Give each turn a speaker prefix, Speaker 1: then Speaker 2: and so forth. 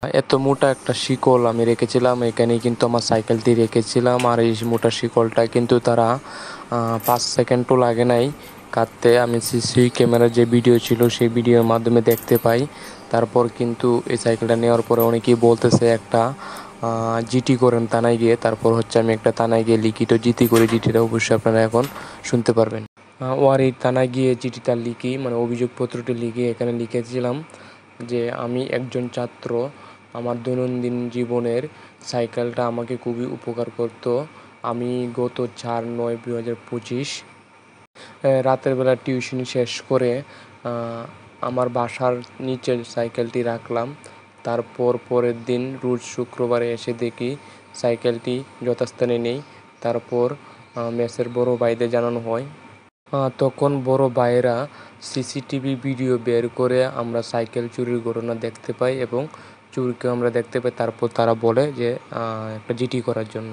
Speaker 1: এত মোটা একটা শিকল আমি রেখেছিলাম এখানে, কিন্তু আমার সাইকেলটি রেখেছিলাম। আর এই মোটা শিকলটা কিন্তু তারা 5 সেকেন্ডও লাগে নাই কাটতে। আমি সিসি ক্যামেরার যে ভিডিও ছিল সেই ভিডিওর মাধ্যমে দেখতে পাই। তারপর কিন্তু এই সাইকেলটা নেওয়ার পরে অনেকেই বলতেছে একটা জিটি করেন থানায় গিয়ে। তারপর হচ্ছে আমি একটা থানায় গিয়ে লিখিত জিটি করি, জিটিটা অবশ্যই আপনারা এখন শুনতে পারবেন। ওয়ারি থানায় গিয়ে চিঠিটা লিখি, মানে অভিযোগপত্রটি লিখে এখানে লিখেছিলাম যে আমি একজন ছাত্র, আমার দৈনন্দিন জীবনের সাইকেলটা আমাকে খুবই উপকার করত। আমি গত 4/9/2025 রাতের বেলা টিউশনি শেষ করে আমার বাসার নিচে সাইকেলটি রাখলাম। তারপর পরের দিন রোজ শুক্রবারে এসে দেখি সাইকেলটি যথাস্থানে নেই। তারপর মেসের বড় ভাইদের জানানো হয়। তখন বড় ভাইয়েরা সিসিটিভি ভিডিও বের করে আমরা সাইকেল চুরির ঘটনা দেখতে পাই এবং চুরিকে আমরা দেখতে পাই। তারপর তারা বলে যে একটা জিডি করার জন্য।